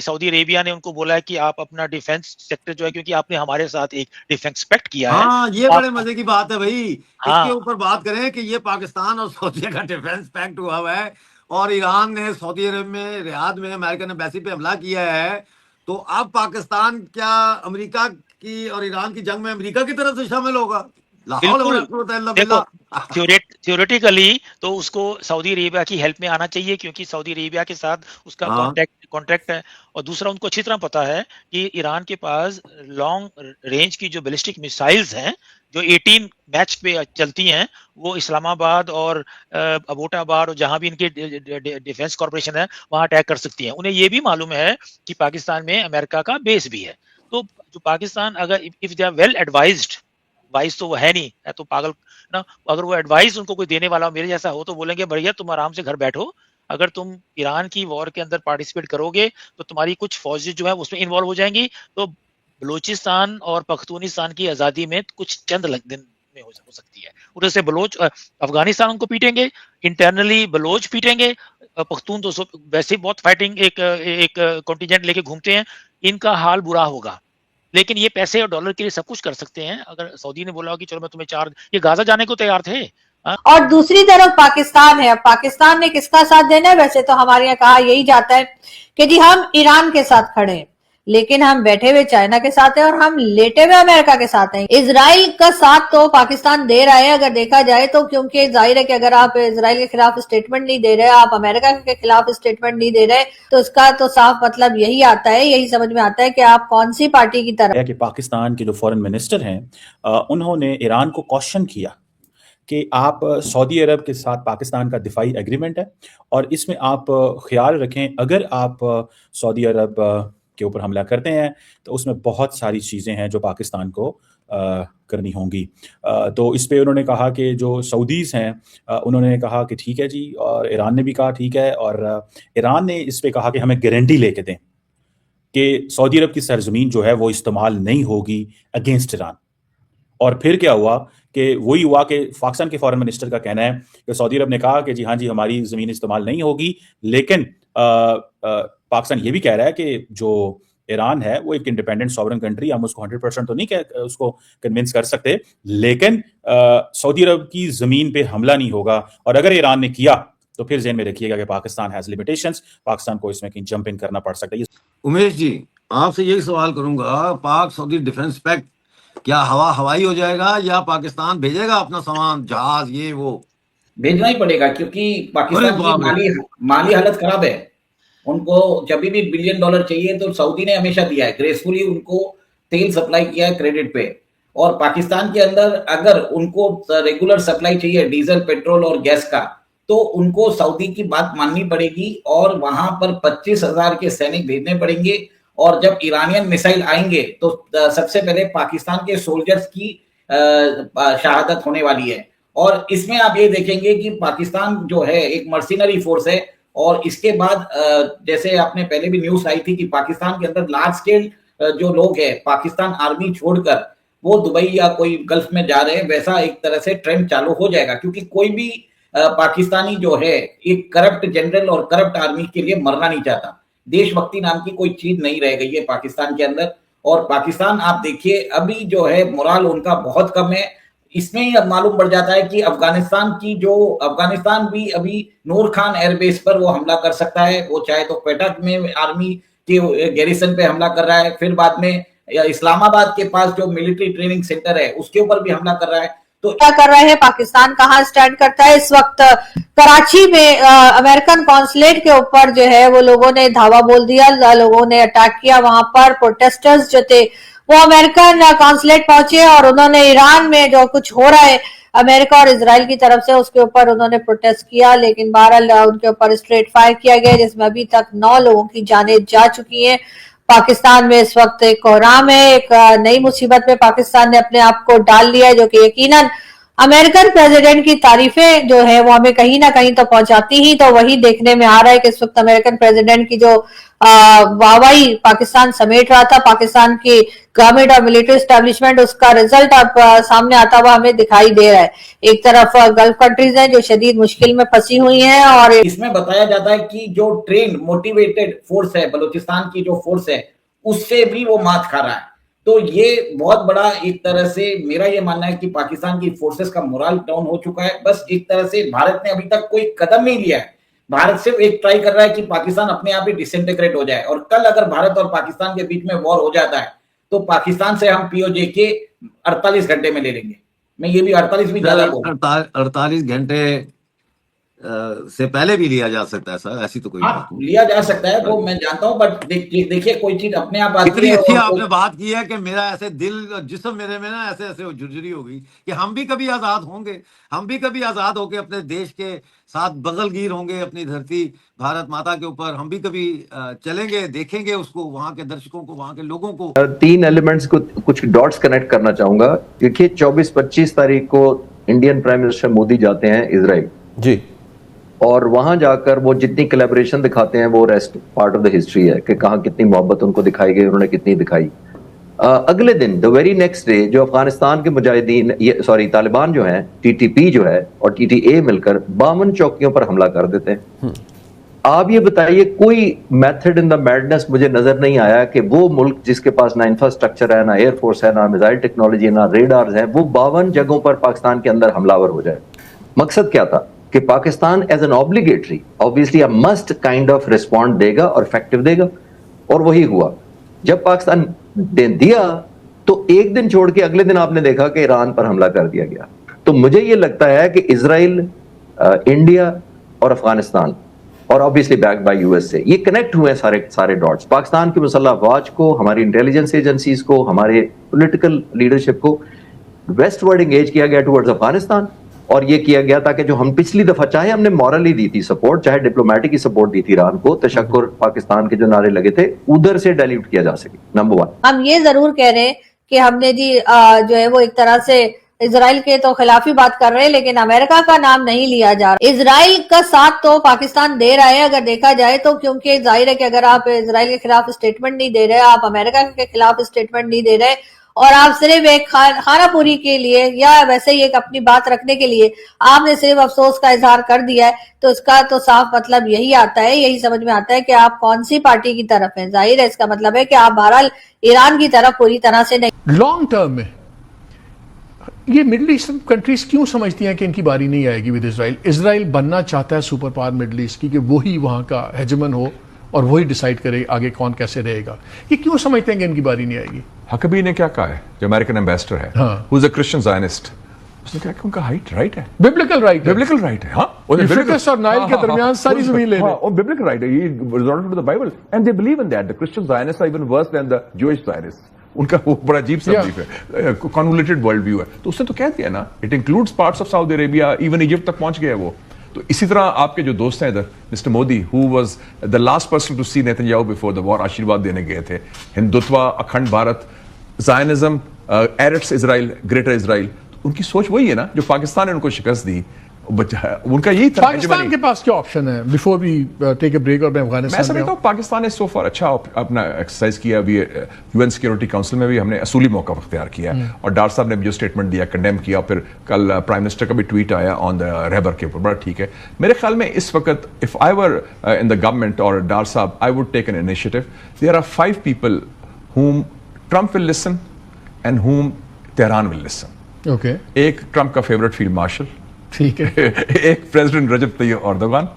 Saudi Arabia ने उनको बोला है कि आप अपना डिफेंस सेक्टर जो है, क्योंकि आपने हमारे साथ एक डिफेंस पैक्ट किया है। हाँ, ये आप बड़े मजे की बात है भाई। इसके हाँ, ऊपर बात करें कि ये पाकिस्तान और सऊदी का डिफेंस पैक्ट हुआ हुआ है और ईरान ने सऊदी अरब में रियाद में अमेरिकन एम्बेसी पे हमला किया है। तो अब पाकिस्तान क्या अमेरिका की और ईरान की जंग में अमेरिका की तरफ से शामिल होगा? ला हौल वला बिल्कुल। कुव्वता इल्ला देखो, बिल्लाह। थियोरेटिकली तो उसको सऊदी अरेबिया की हेल्प में आना चाहिए, क्योंकि सऊदी अरेबिया के साथ उसका हाँ, कॉन्ट्रैक्ट है। और दूसरा, उनको अच्छी तरह पता है कि ईरान के पास लॉन्ग रेंज की जो बैलिस्टिक मिसाइल्स हैं, जो 18 मैच पे चलती हैं, वो इस्लामाबाद और अबोटाबाद और जहां भी इनके डिफेंस कॉर्पोरेशन है, वहां अटैक कर सकती हैं। उन्हें ये भी मालूम है कि पाकिस्तान में अमेरिका का बेस भी है। तो जो पाकिस्तान, अगर if they are well advised, wise तो वो है नहीं, है तो पागल ना, अगर वो एडवाइस उनको कोई देने वाला मेरे जैसा हो, तो बोलेंगे भैया तुम आराम से घर बैठो, अगर तुम ईरान की वॉर के अंदर पार्टिसिपेट करोगे तो तुम्हारी कुछ फौजें जो है उसमें इन्वॉल्व हो जाएंगी, तो बलूचिस्तान और पख्तूनिस्तान की आज़ादी में कुछ चंद दिन में हो सकती है। उधर से बलोच अफगानिस्तान उनको पीटेंगे, इंटरनली बलोच पीटेंगे, पख्तून तो वैसे ही बहुत फाइटिंग एक एक कॉन्टिजेंट लेके घूमते हैं, इनका हाल बुरा होगा। लेकिन ये पैसे और डॉलर के लिए सब कुछ कर सकते हैं। अगर सऊदी ने बोला कि चलो मैं तुम्हें ये गाजा जाने को तैयार थे। और दूसरी तरफ पाकिस्तान है। अब पाकिस्तान ने किसका साथ देना है? वैसे तो हमारे यहाँ कहा यही जाता है कि जी हम ईरान के साथ खड़े हैं, लेकिन हम बैठे हुए चाइना के साथ हैं और हम लेटे हुए अमेरिका के साथ हैं। इजराइल का साथ तो पाकिस्तान दे रहा है अगर देखा जाए तो, क्योंकि जाहिर है कि अगर आप इजराइल के खिलाफ स्टेटमेंट नहीं दे रहे, आप अमेरिका के खिलाफ स्टेटमेंट नहीं दे रहे, तो इसका तो साफ मतलब यही आता है, यही समझ में आता है कि आप कौन सी पार्टी की तरफ। कि पाकिस्तान के जो फॉरेन मिनिस्टर हैं उन्होंने ईरान को क्वेश्चन किया कि आप सऊदी अरब के साथ पाकिस्तान का दिफाई एग्रीमेंट है और इसमें आप ख्याल रखें अगर आप सऊदी अरब के ऊपर हमला करते हैं तो उसमें बहुत सारी चीज़ें हैं जो पाकिस्तान को करनी होंगी। तो इस पे उन्होंने कहा कि जो सऊदीज़ हैं उन्होंने कहा कि ठीक है जी, और ईरान ने भी कहा ठीक है, और ईरान ने इस पे कहा कि हमें गारंटी लेके दें कि सऊदी अरब की सरजमीन जो है वो इस्तेमाल नहीं होगी अगेंस्ट ईरान। और फिर क्या हुआ कि वही हुआ कि पाकिस्तान के फॉरेन मिनिस्टर का कहना है कि सऊदी अरब ने कहा कि जी हाँ जी हमारी ज़मीन इस्तेमाल नहीं होगी, लेकिन पाकिस्तान ये भी कह रहा है कि जो ईरान है वो एक इंडिपेंडेंट सॉवरेन कंट्री, हम उसको 100% तो नहीं कह उसको कन्विंस कर सकते, लेकिन सऊदी अरब की ज़मीन पे हमला नहीं होगा। और अगर ईरान ने किया तो फिर ज़हन में रखिएगा कि पाकिस्तान हैज़ लिमिटेशंस, पाकिस्तान को इसमें कहीं जंप इन करना पड़ सकता है। उमेश जी, आपसे यही सवाल करूंगा, पाक सऊदी डिफेंस पैक्ट क्या हवाई हो जाएगा या पाकिस्तान भेजेगा अपना सामान, जहाज, ये वो? भेजना ही पड़ेगा, क्योंकि पाकिस्तान की माली हालत खराब है। उनको जब भी $1 बिलियन चाहिए तो सऊदी ने हमेशा दिया है, ग्रेसफुली उनको तेल सप्लाई किया है क्रेडिट पे। और पाकिस्तान के अंदर अगर उनको रेगुलर सप्लाई चाहिए डीजल, पेट्रोल और गैस का, तो उनको सऊदी की बात माननी पड़ेगी और वहां पर 25,000 के सैनिक भेजने पड़ेंगे। और जब ईरानियन मिसाइल आएंगे तो सबसे पहले पाकिस्तान के सोल्जर्स की शहादत होने वाली है। और इसमें आप ये देखेंगे कि पाकिस्तान जो है एक मर्सिनरी फोर्स है। और इसके बाद जैसे आपने पहले भी न्यूज आई थी कि पाकिस्तान के अंदर लार्ज स्केल जो लोग हैं पाकिस्तान आर्मी छोड़कर वो दुबई या कोई गल्फ में जा रहे हैं, वैसा एक तरह से ट्रेंड चालू हो जाएगा। क्योंकि कोई भी पाकिस्तानी जो है एक करप्ट जनरल और करप्ट आर्मी के लिए मरना नहीं चाहता। देशभक्ति नाम की कोई चीज नहीं रह गई है पाकिस्तान के अंदर। और पाकिस्तान आप देखिए अभी जो है मोराल उनका बहुत कम है। इसमें ही अब मालूम पड़ जाता है कि अफगानिस्तान भी अभी नूर खान एयरबेस पर वो हमला कर सकता है। वो चाहे तो क्वेटा में आर्मी के गैरिसन पे हमला कर रहा है, फिर बाद में इस्लामाबाद के पास जो मिलिट्री ट्रेनिंग सेंटर है उसके ऊपर भी हमला कर रहा है। तो क्या कर रहे हैं, पाकिस्तान कहाँ स्टैंड करता है इस वक्त? कराची में अमेरिकन कॉन्सुलेट के ऊपर जो है वो लोगों ने धावा बोल दिया, लोगों ने अटैक किया। वहां पर प्रोटेस्टर्स जो थे वो अमेरिकन कॉन्सुलेट पहुंचे और उन्होंने ईरान में जो कुछ हो रहा है अमेरिका और इजराइल की तरफ से उसके ऊपर उन्होंने प्रोटेस्ट किया, लेकिन बहरहाल उनके ऊपर स्ट्रेट फायर किया गया, जिसमें अभी तक 9 लोगों की जानें जा चुकी हैं। पाकिस्तान में इस वक्त एक कोहराम है, एक नई मुसीबत में पाकिस्तान ने अपने आप को डाल लिया है, जो कि यकीनन अमेरिकन प्रेसिडेंट की तारीफें जो है वो हमें कहीं ना कहीं तो पहुंचाती ही। तो वही देखने में आ रहा है कि इस वक्त अमेरिकन प्रेसिडेंट की जो वाहवाही पाकिस्तान समेट रहा था, पाकिस्तान की गवर्नमेंट और मिलिट्री एस्टेब्लिशमेंट, उसका रिजल्ट अब सामने आता हुआ हमें दिखाई दे रहा है। एक तरफ गल्फ कंट्रीज हैं जो शदीद मुश्किल में फंसी हुई हैं, और इसमें बताया जाता है कि जो ट्रेंड मोटिवेटेड फोर्स है, बलूचिस्तान की जो फोर्स है, उससे भी वो मात खा रहा है। तो ये बहुत बड़ा एक तरह से मेरा ये मानना है कि पाकिस्तान की फोर्सेस का मोरल डाउन हो चुका है। बस एक तरह से भारत ने अभी तक कोई कदम नहीं लिया है। भारत सिर्फ एक ट्राई कर रहा है कि पाकिस्तान अपने आप ही डिसइंटीग्रेट हो जाए, और कल अगर भारत और पाकिस्तान के बीच में वॉर हो जाता है तो पाकिस्तान से हम पीओजे के 48 घंटे में ले लेंगे। मैं ये भी 48 भी ज्यादा बोल, 48 घंटे से पहले भी लिया जा सकता है सर, ऐसी तो कोई बात नहीं। लिया जा सकता है, वो मैं जानता हूं, बट देखिए कोई चीज अपने आप आती इतनी है। अच्छी आपने बात की है कि मेरा ऐसे दिल जिस्म मेरे में ना ऐसे ऐसे झुरझुरी हो गई कि हम भी कभी आजाद होंगे, हम भी कभी आजाद होके अपने देश के साथ बगलगीर होंगे, अपनी धरती भारत माता के ऊपर हम भी कभी चलेंगे, देखेंगे उसको, वहां के दर्शकों को, वहां के लोगों को। 3 एलिमेंट्स को कुछ डॉट्स कनेक्ट करना चाहूंगा। देखिए 24-25 तारीख को इंडियन प्राइम मिनिस्टर मोदी जाते हैं इजराइल जी, और वहां जाकर वो जितनी कोलैबोरेशन दिखाते हैं वो rest part of the history है कि कहाँ कितनी मोहब्बत उनको दिखाई गई, उन्होंने कितनी दिखाई। अगले दिन द वेरी नेक्स्ट डे जो अफगानिस्तान के मुजाहिदीन तालिबान जो हैं, टीटीपी जो है और टीटीए मिलकर 52 चौकियों पर हमला कर देते हैं। आप ये बताइए, कोई मेथड इन द मैडनेस मुझे नजर नहीं आया कि वो मुल्क जिसके पास ना इंफ्रास्ट्रक्चर है, ना एयरफोर्स है, ना मिसाइल टेक्नोलॉजी, ना रेडार्स है, वो 52 जगहों पर पाकिस्तान के अंदर हमलावर हो जाए। मकसद क्या था कि Pakistan as an obligatory obviously a must kind of respond देगा और इफेक्टिव देगा, और वही हुआ। जब पाकिस्तान दिया तो एक दिन छोड़ के अगले दिन आपने देखा कि ईरान पर हमला कर दिया गया। तो मुझे ये लगता है कि इजराइल, इंडिया और अफगानिस्तान और ऑब्वियसली बैक्ड बाय यूएस से ये कनेक्ट हुए हैं सारे डॉट्स। पाकिस्तान की मुसल्लह अफवाज को, हमारी इंटेलिजेंस एजेंसीज को, हमारे पॉलिटिकल लीडरशिप को वेस्टवर्ड एंगेज किया गया टुवर्ड्स अफगानिस्तान, और ये किया गया ताकि जो हम पिछली दफा, चाहे हमने मॉरली दी थी सपोर्ट, चाहे डिप्लोमेटिक की सपोर्ट दी थी ईरान को, तशक्कुर पाकिस्तान के जो नारे लगे थे उधर से डाइल्यूट किया जा सके। नंबर 1 हम ये जरूर कह रहे हैं कि हमने जी जो है वो एक तरह से इजराइल के तो खिलाफ ही बात कर रहे हैं, लेकिन अमेरिका का नाम नहीं लिया जा रहा। इजराइल का साथ तो पाकिस्तान दे रहा है अगर देखा जाए तो, क्योंकि जाहिर है कि अगर आप इजराइल के खिलाफ स्टेटमेंट नहीं दे रहे, आप अमेरिका के खिलाफ स्टेटमेंट नहीं दे रहे, और आप सिर्फ एक खानापुरी के लिए या वैसे ही एक अपनी बात रखने के लिए आपने सिर्फ अफसोस का इजहार कर दिया है, तो इसका तो साफ मतलब यही आता है, यही समझ में आता है कि आप कौन सी पार्टी की तरफ हैं। जाहिर है इसका मतलब है कि आप बहरहाल ईरान की तरफ पूरी तरह से नहीं। लॉन्ग टर्म में ये मिडिल ईस्टर्न कंट्रीज क्यों समझती हैं कि इनकी बारी नहीं आएगी विद इजराइल? इजराइल बनना चाहता है सुपर पावर मिडिल ईस्ट की, कि वही वहां का हेजमन हो और वही डिसाइड करे आगे कौन कैसे रहेगा। ये क्यों समझते हैं कि इनकी बारी नहीं आएगी? हकबी ने क्या कहा है, जो अमेरिकन एम्बेसडर है, who is a Christian Zionist, उसने कहा कि उनका हाइट है, बिब्लिकल राइट है। हाँ, यूफ्रेटिस और नाइल के दरमियान सारी जमीन ले लें। और बिब्लिकल राइट है, ये resorted to the Bible and they believe in that. The Christian Zionist are even worse than the Jewish Zionist. उनका वो बड़ा अजीब सा बिलीफ है, कन्वोल्यूटेड वर्ल्ड व्यू है। तो उसने तो कह दिया ना, it includes parts of Saudi Arabia, even Egypt तक पहुंच गया वो। तो इसी तरह आपके जो दोस्त हैं इधर, mister Modi, who was the last person to see Netanyahu before the war, आशीर्वाद देने गए थे। Hindutva, Akhand Bharat, Zionism, Eretz Israel, greater Israel, उनकी सोच वही है ना जो पाकिस्तान ने उनको शिकस्त दी। उनका यही था। पाकिस्तान के पास क्या ऑप्शन है before we take a break? और मैं अफगानिस्तान मैं समझता हूँ पाकिस्तान ने सो फार अच्छा अपना एक्सरसाइज किया। अभी यूएन सिक्योरिटी काउंसिल में भी हमने असूली मौका अख्तियार किया, और डार साहब ने भी जो स्टेटमेंट दिया, कंडेम किया। फिर कल प्राइम मिनिस्टर का भी ट्वीट आया ऑन द रहबर के ऊपर, बड़ा ठीक है। मेरे ख्याल में इस वक्त if I were in the government और डार साहब, I would take an initiative. There are 5 people whom Trump will listen and whom Tehran will listen. Okay. एक ट्रंप का फेवरेट फील्ड मार्शल, ठीक है, एक प्रेसिडेंट रजब तैयब एर्दोगान,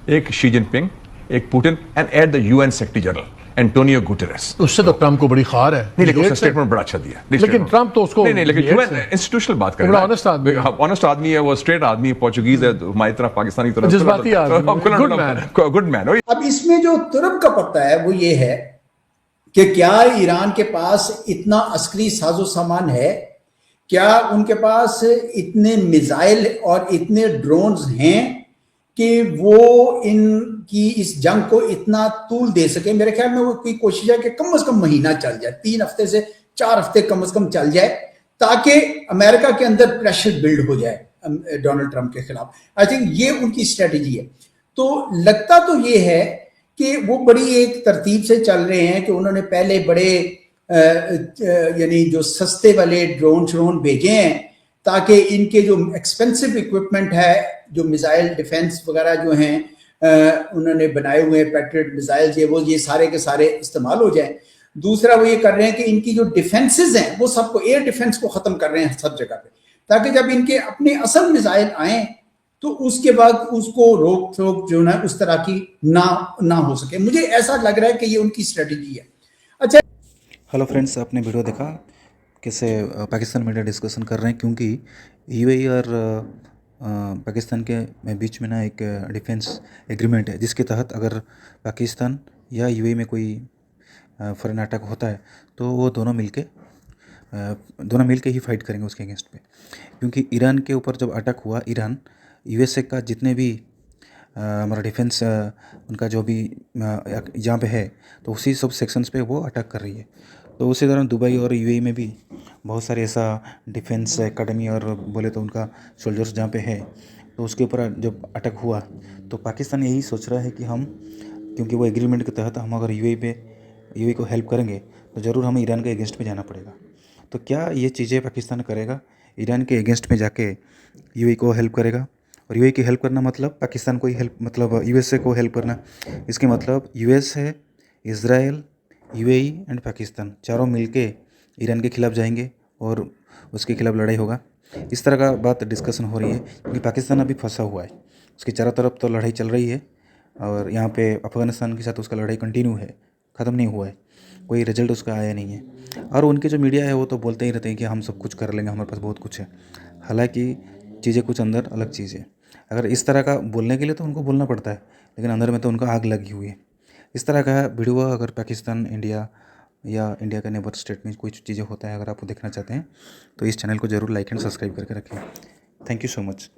एक Xi Jinping, एक Putin, and at the UN secretary general Antonio Guterres. उससे तो Trump को बड़ी खार है। नहीं, लेकिन उसने स्टेटमेंट बड़ा अच्छा दिया। लेकिन ट्रम्प तो उसको नहीं, लेकिन यूएन इंस्टीट्यूशनल बात कर रहा है, ऑनेस्ट आदमी है वो, स्ट्रेट आदमी है, पोर्चुगीज है, हमारी तरह पाकिस्तानी तरह जज्बाती आदमी, गुड मैन। अब इसमें जो तुर्क का पत्ता है वो ये है कि क्या ईरान के पास इतना अस्करी साजो सामान है, क्या उनके पास इतने मिसाइल और इतने ड्रोन्स हैं कि वो इनकी इस जंग को इतना तूल दे सके। मेरे ख्याल में वो कोई कोशिश है कि कम से कम महीना चल जाए, 3 हफ्ते से 4 हफ्ते कम से कम चल जाए, ताकि अमेरिका के अंदर प्रेशर बिल्ड हो जाए डोनाल्ड ट्रंप के खिलाफ। आई थिंक ये उनकी स्ट्रेटेजी है। तो लगता तो ये है कि वो बड़ी एक तरतीब से चल रहे हैं कि उन्होंने पहले बड़े यानी जो सस्ते वाले ड्रोन श्रोन भेजे हैं ताकि इनके जो एक्सपेंसिव इक्विपमेंट है, जो मिसाइल डिफेंस वगैरह जो हैं उन्होंने बनाए हुए पैट्रियट मिसाइल्स, ये सारे के सारे इस्तेमाल हो जाएं। दूसरा वो ये कर रहे हैं कि इनकी जो डिफेंसेस हैं वो सबको, एयर डिफेंस को खत्म कर रहे हैं सब जगह पे, ताकि जब इनके अपने असल मिसाइल आए तो उसके बाद उसको रोक टोक जो ना उस तरह की ना हो सके। मुझे ऐसा लग रहा है कि ये उनकी स्ट्रेटजी है। अच्छा, हेलो फ्रेंड्स, आपने वीडियो देखा कैसे पाकिस्तान मीडिया डिस्कशन कर रहे हैं, क्योंकि यूएई और पाकिस्तान के बीच में ना एक डिफेंस एग्रीमेंट है जिसके तहत अगर पाकिस्तान या यूएई में कोई फॉरेन अटैक होता है तो वो दोनों मिलके ही फाइट करेंगे उसके अगेंस्ट पे। क्योंकि ईरान के ऊपर जब अटैक हुआ, ईरान यूएसए का जितने भी हमारा डिफेंस उनका जो भी यहाँ पे है तो उसी सब सेक्शंस पे वो अटैक कर रही है। तो उसी तरह दुबई और यूएई में भी बहुत सारे ऐसा डिफेंस एकेडमी और बोले तो उनका सोल्जर्स जहाँ पे है, तो उसके ऊपर जब अटैक हुआ तो पाकिस्तान यही सोच रहा है कि हम, क्योंकि वो एग्रीमेंट के तहत हम अगर यूएई को हेल्प करेंगे तो ज़रूर हमें ईरान के अगेंस्ट में जाना पड़ेगा। तो क्या ये चीज़ें पाकिस्तान करेगा, ईरान के अगेंस्ट में जाके यूएई को हेल्प करेगा? और यूएई की हेल्प करना मतलब पाकिस्तान को ही हेल्प, मतलब यूएसए को हेल्प करना। इसके मतलब यूएस है, इज़राइल, यूएई एंड पाकिस्तान चारों मिलके ईरान के खिलाफ जाएंगे और उसके खिलाफ लड़ाई होगा। इस तरह का बात डिस्कशन हो रही है क्योंकि पाकिस्तान अभी फंसा हुआ है, उसके चारों तरफ तो लड़ाई चल रही है और यहाँ पे अफ़गानिस्तान के साथ उसका लड़ाई कंटिन्यू है, ख़त्म नहीं हुआ है, कोई रिजल्ट उसका आया नहीं है। और उनके जो मीडिया है वो तो बोलते ही रहते हैं कि हम सब कुछ कर लेंगे, हमारे पास बहुत कुछ है। हालांकि चीज़ें कुछ अंदर अलग चीज़ है। अगर इस तरह का बोलने के लिए तो उनको बोलना पड़ता है, लेकिन अंदर में तो उनका आग लगी हुई है। इस तरह का वीडियो अगर पाकिस्तान, इंडिया या इंडिया के नेबर स्टेट में कुछ चीज़ें होता है, अगर आप देखना चाहते हैं तो इस चैनल को ज़रूर लाइक एंड सब्सक्राइब करके रखें। Thank you so much.